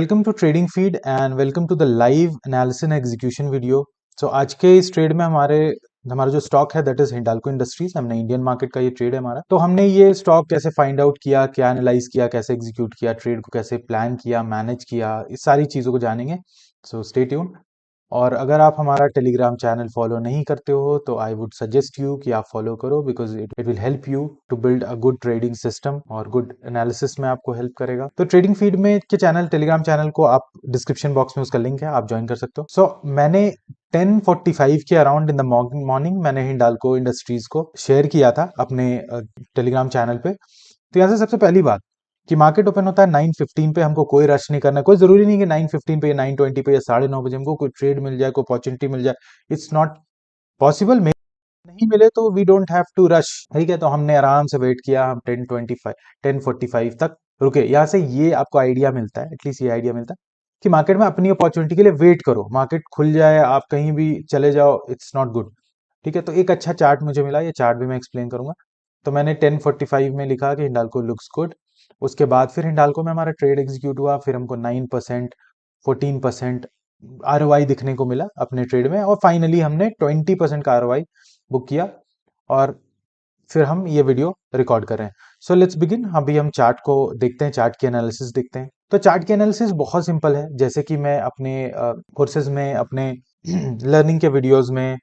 Welcome to trading feed and welcome to the live analysis and execution video. So आज के इस trade में हमारा जो स्टॉक है दैट इज हिंडाल्को इंडस्ट्रीज। हमने इंडियन मार्केट का ये ट्रेड है हमारा। तो हमने ये स्टॉक कैसे फाइंड आउट किया, क्या एनालाइज किया, कैसे एग्जीक्यूट किया, ट्रेड को कैसे प्लान किया, मैनेज किया, इस सारी चीज़ों को जानेंगे। So stay tune. और अगर आप हमारा टेलीग्राम चैनल फॉलो नहीं करते हो तो आई वुड सजेस्ट यू कि आप फॉलो करो, because it will help you to build a good trading system और गुड एनालिसिस में आपको हेल्प करेगा। तो ट्रेडिंग फीड में के चैनल, टेलीग्राम चैनल को आप डिस्क्रिप्शन बॉक्स में उसका लिंक है, आप ज्वाइन कर सकते हो। सो मैंने 10:45 के अराउंड इन द मॉर्निंग मैंने हिंडाल्को इंडस्ट्रीज को शेयर किया था अपने टेलीग्राम चैनल पे। तो यहाँ से सबसे पहली बात कि मार्केट ओपन होता है 9:15 पे, हमको कोई रश नहीं करना है। कोई जरूरी नहीं कि 9:15 पे या 9:20 पे या 9:30 बजे हमको कोई ट्रेड मिल जाए, कोई अपॉर्चुनिटी मिल जाए। It's not possible. नहीं मिले तो we don't have to rush, ठीक है। तो हमने आराम से वेट किया, हम 10:45 तक रुके। यहाँ से ये आपको आइडिया मिलता है, एटलीस्ट ये आइडिया मिलता है कि मार्केट में अपनी अपॉर्चुनिटी के लिए वेट करो। मार्केट खुल जाए, आप कहीं भी चले जाओ, इट्स नॉट गुड, ठीक है। तो एक अच्छा चार्ट मुझे मिला, ये चार्ट भी मैं एक्सप्लेन करूंगा। तो मैंने 10:45 में लिखा कि हिंडाल्को लुक्स गुड। उसके बाद फिर हिंडाल्को में हमारा ट्रेड एग्जीक्यूट हुआ। फिर हमको 9%, 14% आरओआई दिखने को मिला अपने ट्रेड में, और फाइनली हमने 20% का आरओआई बुक किया। और फिर हम ये वीडियो रिकॉर्ड कर रहे हैं। So let's begin. अभी हम चार्ट को देखते हैं, चार्ट की एनालिसिस देखते हैं। तो चार्ट की एनालिसिस बहुत सिंपल है, जैसे कि मैं अपने कोर्सेज में, अपने लर्निंग के वीडियोस में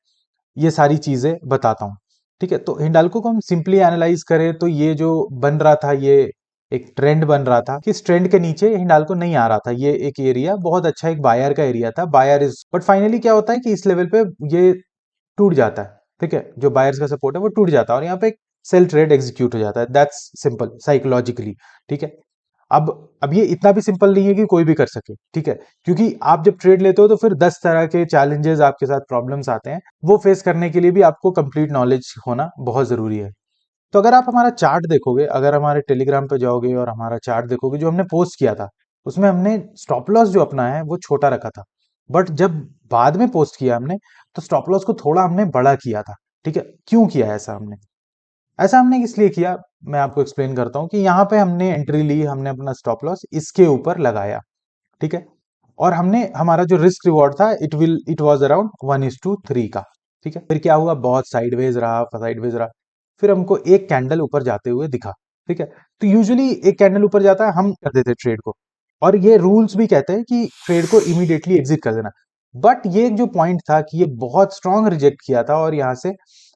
ये सारी चीजें बताता हूँ, ठीक है। तो हिंडाल्को को हम सिंपली एनालाइज करें तो ये जो बन रहा था, ये एक ट्रेंड बन रहा था कि इस ट्रेंड के नीचे हिंडाल्को नहीं आ रहा था। ये एक एरिया बहुत अच्छा, एक बायर का एरिया था, बायर इज, बट फाइनली क्या होता है कि इस लेवल पे ये टूट जाता है, ठीक है। जो बायर्स का सपोर्ट है वो टूट जाता है और यहाँ पे एक सेल ट्रेड एग्जीक्यूट हो जाता है। दैट्स सिंपल साइकोलॉजिकली, ठीक है। अब ये इतना भी सिंपल नहीं है कि कोई भी कर सके, ठीक है। क्योंकि आप जब ट्रेड लेते हो तो फिर 10 तरह के चैलेंजेस, आपके साथ प्रॉब्लम्स आते हैं, वो फेस करने के लिए भी आपको कंप्लीट नॉलेज होना बहुत जरूरी है। तो अगर आप हमारा चार्ट देखोगे, अगर हमारे टेलीग्राम पे जाओगे और हमारा चार्ट देखोगे जो हमने पोस्ट किया था, उसमें हमने स्टॉप लॉस जो अपना है वो छोटा रखा था। बट जब बाद में पोस्ट किया हमने, तो स्टॉप लॉस को थोड़ा हमने बड़ा किया था, ठीक है। क्यों किया ऐसा हमने? ऐसा हमने इसलिए किया, मैं आपको एक्सप्लेन करता हूं कि यहाँ पे हमने एंट्री ली, हमने अपना स्टॉप लॉस इसके ऊपर लगाया, ठीक है। और हमने, हमारा जो रिस्क रिवॉर्ड था, इट वाज अराउंड 1:3 का, ठीक है। फिर क्या हुआ, बहुत साइडवेज रहा, साइडवेज रहा। फिर हमको एक कैंडल ऊपर जाते हुए दिखा, ठीक है। तो यूजुअली एक कैंडल ऊपर जाता है, हम कर देते ट्रेड को, और ये रूल्स भी कहते हैं कि ट्रेड को इमीडिएटली एग्जिट कर देना। बट ये जो पॉइंट था कि ये बहुत स्ट्रांग रिजेक्ट किया था और यहाँ से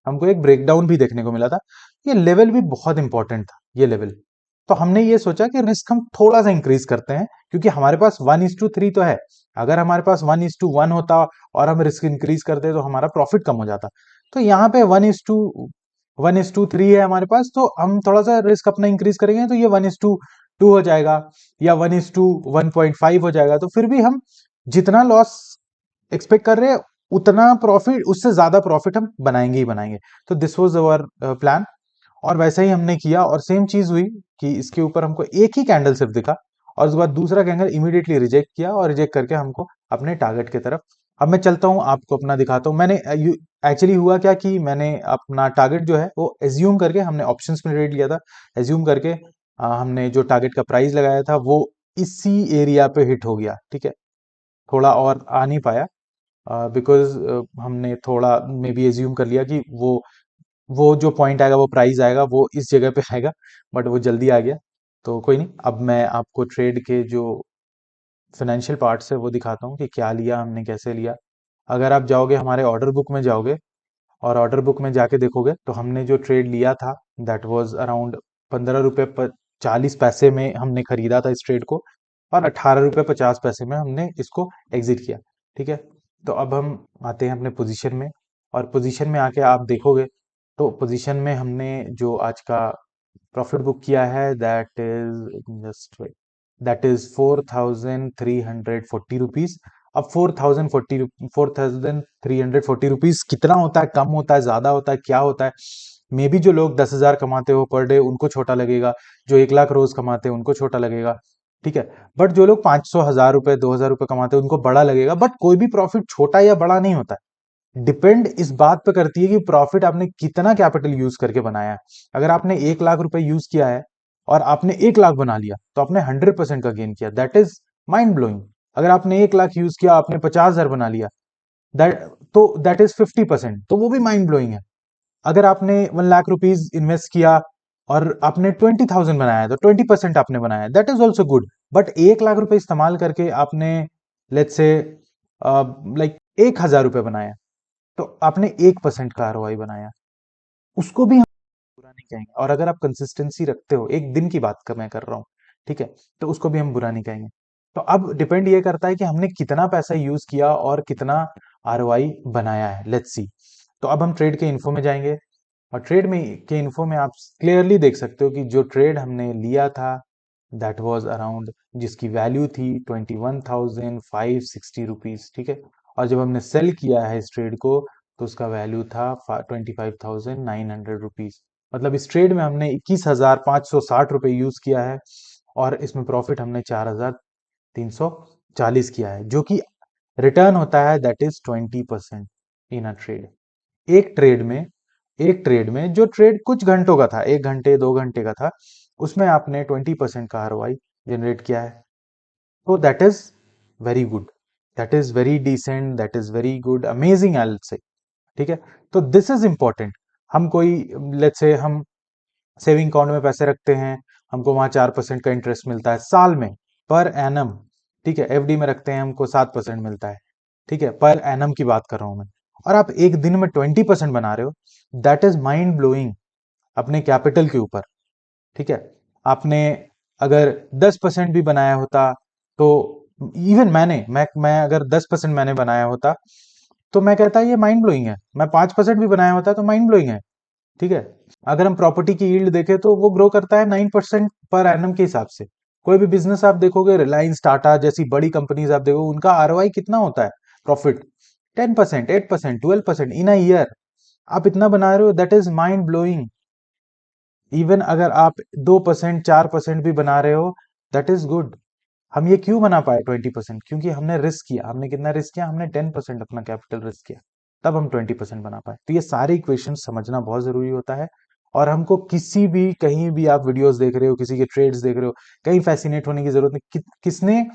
हमको एक ब्रेकडाउन भी देखने को मिला था। ये लेवल भी बहुत इंपॉर्टेंट था, ये लेवल। तो हमने ये सोचा कि रिस्क हम थोड़ा सा इंक्रीज करते हैं, क्योंकि हमारे पास 1:3 तो है। अगर हमारे पास 1:1 होता और हम रिस्क इंक्रीज करते तो हमारा प्रॉफिट कम हो जाता। तो यहाँ पे 1:3 है हमारे पास, तो हम थोड़ा सा रिस्क अपना इंक्रीज करेंगे तो ये 1:2 हो जाएगा या 1:1.5 हो जाएगा। तो फिर भी हम जितना लॉस एक्सपेक्ट कर रहे हैं उतना प्रॉफिट, उससे ज्यादा प्रॉफिट हम बनाएंगे ही बनाएंगे। तो दिस वाज अवर प्लान, और वैसा ही हमने किया। और सेम चीज हुई कि इसके ऊपर हमको एक ही कैंडल सिर्फ दिखा, और उसके बाद दूसरा कैंडल इमीडिएटली रिजेक्ट किया, और रिजेक्ट करके हमको अपने टारगेट की तरफ। अब मैं चलता हूं, आपको अपना दिखाता हूं। मैंने एक्चुअली हुआ क्या कि मैंने अपना टारगेट जो है वो एज्यूम करके, हमने ऑप्शंस में ट्रेड लिया था, एज्यूम करके हमने जो टारगेट का प्राइस लगाया था वो इसी एरिया पे हिट हो गया, ठीक है। थोड़ा और आ नहीं पाया, बिकॉज हमने थोड़ा मे बी एज्यूम कर लिया कि वो जो पॉइंट आएगा, वो प्राइस आएगा, वो इस जगह पे आएगा, बट वो जल्दी आ गया। तो कोई नहीं, अब मैं आपको ट्रेड के जो फाइनेंशियल पार्ट्स है वो दिखाता हूँ कि क्या लिया हमने, कैसे लिया। अगर आप जाओगे हमारे ऑर्डर बुक में जाओगे और ऑर्डर बुक में जाके देखोगे तो हमने जो ट्रेड लिया था दैट वाज अराउंड 15 रुपये 40 पैसे में हमने खरीदा था इस ट्रेड को, और 18 रुपये 50 पैसे में हमने इसको एग्जिट किया, ठीक है। तो अब हम आते हैं अपने पोजीशन में, और पोजीशन में आके आप देखोगे तो पोजीशन में हमने जो आज का प्रॉफिट बुक किया है दैट इज 4,340 रुपीज। अब 4,340 रुपीज कितना होता है, कम होता है, ज्यादा होता है, क्या होता है? मे बी जो लोग 10,000 कमाते हो पर डे उनको छोटा लगेगा, जो 1 लाख रोज कमाते हैं उनको छोटा लगेगा, ठीक है। बट जो लोग 500, 1,000 रुपए, 2,000 रुपए कमाते हैं उनको बड़ा लगेगा। बट कोई भी प्रॉफिट छोटा या बड़ा नहीं होता है, डिपेंड इस बात पे करती है कि प्रॉफिट आपने कितना कैपिटल यूज करके बनाया है। अगर आपने 1 लाख रुपए यूज किया है और आपने 1 लाख बना लिया तो आपने 100% का गेन किया, दैट इज माइंड ब्लोइंग। अगर आपने 1 लाख यूज किया, आपने 50,000 बना लिया, दैट दैट इज 50%, तो वो भी माइंड ब्लोइंग है। अगर आपने 1 लाख रुपीज इन्वेस्ट किया और आपने 20,000 बनाया, तो 20% आपने बनाया, that is also good. But 1 lakh रुपए इस्तेमाल करके आपने लेट्स से लाइक 1,000 रुपए बनाया, तो आपने 1% का आरओआई बनाया, उसको भी हम बुरा नहीं कहेंगे। और अगर आप कंसिस्टेंसी रखते हो, एक दिन की बात का मैं कर रहा हूँ, ठीक है, तो उसको भी हम बुरा नहीं कहेंगे। तो अब डिपेंड ये करता है कि हमने कितना पैसा यूज किया और कितना आरओआई बनाया है। Let's see. तो अब हम ट्रेड के इन्फो में जाएंगे, और ट्रेड में के इन्फो में आप क्लियरली देख सकते हो कि जो ट्रेड हमने लिया था दैट वाज अराउंड, जिसकी वैल्यू थी 21,560 रुपीज, ठीक है। और जब हमने सेल किया है इस ट्रेड को, तो उसका वैल्यू था 25,900 रुपीज। मतलब इस ट्रेड में हमने 21,560 रुपए यूज किया है, और इसमें प्रॉफिट हमने 4,340 किया है, जो कि रिटर्न होता है that is 20% in a trade. एक ट्रेड में एक ट्रेड में जो ट्रेड कुछ घंटों का था, 1 घंटे 2 घंटे का था, उसमें आपने 20% का आरओआई जनरेट किया है, तो that is very good, that is very decent, that is very good, amazing I will say, ठीक है। तो दिस इज इंपॉर्टेंट। हम कोई लेट्स से हम सेविंग अकाउंट में पैसे रखते हैं, हमको वहां 4% का इंटरेस्ट मिलता है साल में, पर एनम, ठीक है। एफडी में रखते हैं, हमको 7% मिलता है, ठीक है, पर एनम की बात कर रहा हूं मैं। और आप एक दिन में 20% बना रहे हो, दैट इज माइंड ब्लोइंग अपने कैपिटल के ऊपर, ठीक है। आपने अगर 10% भी बनाया होता, तो इवन मैं अगर 10% मैंने बनाया होता, तो मैं कहता ये माइंड ब्लोइंग है। मैं 5% भी बनाया होता तो माइंड ब्लोइंग है, ठीक है। अगर हम प्रॉपर्टी की यील्ड देखें, तो वो ग्रो करता है 9% पर एनम के हिसाब से। कोई भी बिजनेस आप देखोगे, रिलायंस, टाटा जैसी बड़ी कंपनीज आप देखोगे, उनका आरओआई कितना होता है प्रॉफिट? 10%, 8%, 12% in a year. आप इतना बना रहे हो, that is mind blowing. Even अगर आप 2%, 4% भी बना रहे हो, दैट इज गुड। हम ये क्यों बना पाए 20%? क्योंकि हमने रिस्क किया। हमने कितना रिस्क किया? हमने 10% अपना कैपिटल रिस्क किया, तब हम 20% बना पाए। तो ये सारे इक्वेशन समझना बहुत जरूरी होता है। और हमको किसी भी, कहीं भी आप वीडियोस देख रहे हो, किसी के ट्रेड्स देख रहे हो, कहीं फैसिनेट होने की जरूरत नहीं। किसने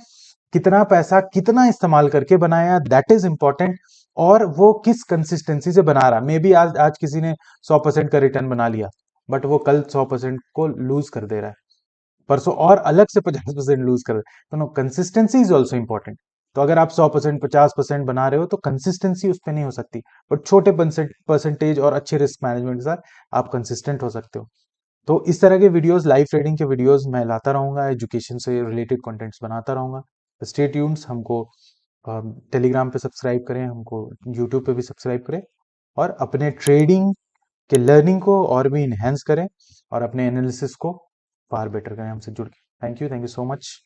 कितना पैसा कितना इस्तेमाल करके बनाया, दैट इज इंपॉर्टेंट। और वो किस कंसिस्टेंसी से बना रहा। मे बी आज आज किसी ने 100% का रिटर्न बना लिया, बट वो कल 100% को लूज कर दे रहा है, परसों और अलग से 50% लूज कर रहे हैं। तो no, consistency is also important. तो अगर आप 100%, 50% बना रहे हो, तो कंसिस्टेंसी उस पर नहीं हो सकती, बट छोटे परसेंटेज और अच्छे रिस्क मैनेजमेंट के साथ आप कंसिस्टेंट हो सकते हो। तो इस तरह के वीडियोस, लाइव ट्रेडिंग के वीडियोस मैं लाता रहूंगा, एजुकेशन से रिलेटेड कंटेंट्स बनाता रहूंगा। Stay tuned. हमको टेलीग्राम पे सब्सक्राइब करें, हमको यूट्यूब पे भी सब्सक्राइब करें, और अपने ट्रेडिंग के लर्निंग को और भी इन्हेंस करें, और अपने एनालिसिस को फार बेटर करें हमसे जुड़ के। Thank you so much.